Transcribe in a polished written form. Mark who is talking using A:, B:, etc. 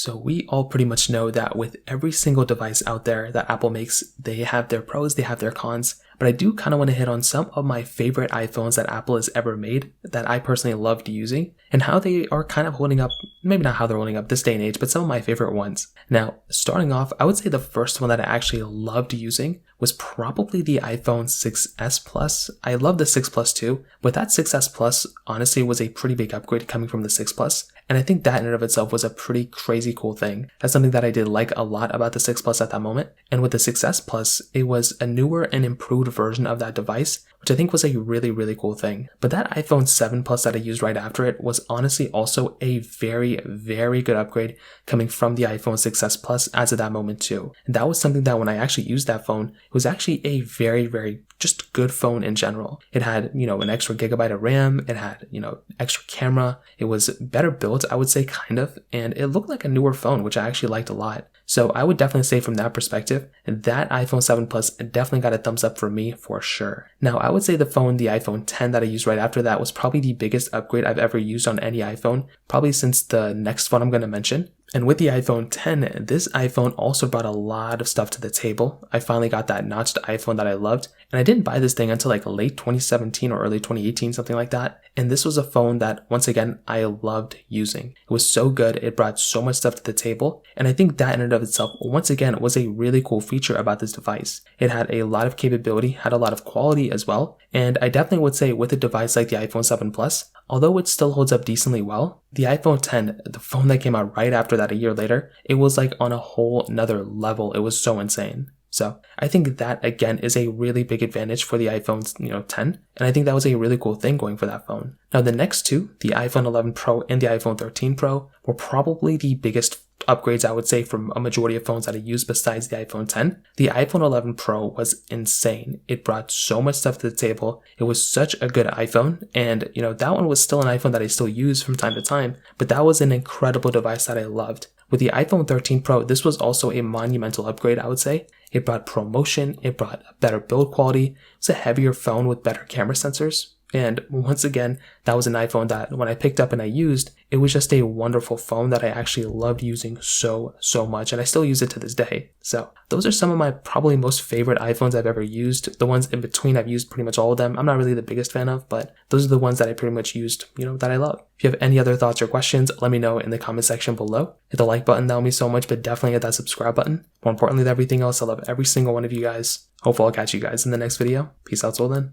A: So we all pretty much know that with every single device out there that Apple makes, they have their pros, they have their cons. But I do kind of want to hit on some of my favorite iPhones that Apple has ever made that I personally loved using and how they are kind of holding up, maybe not how they're holding up this day and age, but some of my favorite ones. Now, starting off, I would say the first one that I actually loved using was probably the iPhone 6s Plus. I love the 6 Plus too, but that 6s Plus honestly was a pretty big upgrade coming from the 6 Plus. And I think that in and of itself was a pretty crazy cool thing. That's something that I did like a lot about the 6 Plus at that moment. And with the 6s Plus, it was a newer and improved version of that device, which I think was a really, really cool thing. But that iPhone 7 Plus that I used right after it was honestly also a very, very good upgrade coming from the iPhone 6s Plus as of that moment too. And that was something that when I actually used that phone, it was actually a very, very just good phone in general. It had, an extra gigabyte of RAM. It had, extra camera. It was better built, I would say, kind of. And it looked like a newer phone, which I actually liked a lot. So I would definitely say from that perspective, that iPhone 7 Plus definitely got a thumbs up for me for sure. Now, I would say the iPhone 10 that I used right after that was probably the biggest upgrade I've ever used on any iPhone, probably since the next phone I'm going to mention. And with the iPhone 10, this iPhone also brought a lot of stuff to the table. I finally got that notched iPhone that I loved. And I didn't buy this thing until like late 2017 or early 2018, something like that. And this was a phone that, once again, I loved using. It was so good. It brought so much stuff to the table. And I think that in and of itself, once again, was a really cool feature about this device. It had a lot of capability, had a lot of quality as well. And I definitely would say with a device like the iPhone 7 Plus, although it still holds up decently well, the iPhone 10, the phone that came out right after that a year later, it was like on a whole nother level. It was so insane. So I think that again is a really big advantage for the iPhone 10. And I think that was a really cool thing going for that phone. Now the next two, the iPhone 11 Pro and the iPhone 13 Pro, were probably the biggest upgrades I would say from a majority of phones that I use besides the iPhone 10. The iPhone 11 Pro was insane. It brought so much stuff to the table. It was such a good iPhone, and that one was still an iPhone that I still use from time to time, but that was an incredible device that I loved. With the iPhone 13 Pro, this was also a monumental upgrade, I would say. It brought ProMotion, it brought a better build quality, it's a heavier phone with better camera sensors. And once again, that was an iPhone that when I picked up and I used, it was just a wonderful phone that I actually loved using so much, and I still use it to this day. So those are some of my probably most favorite iPhones I've ever used. The ones in between, I've used pretty much all of them. I'm not really the biggest fan of, but those are the ones that I pretty much used, that I love. If you have any other thoughts or questions, let me know in the comment section below. Hit the like button, that would mean so much, but definitely hit that subscribe button. More importantly than everything else, I love every single one of you guys. Hopefully I'll catch you guys in the next video. Peace out till then.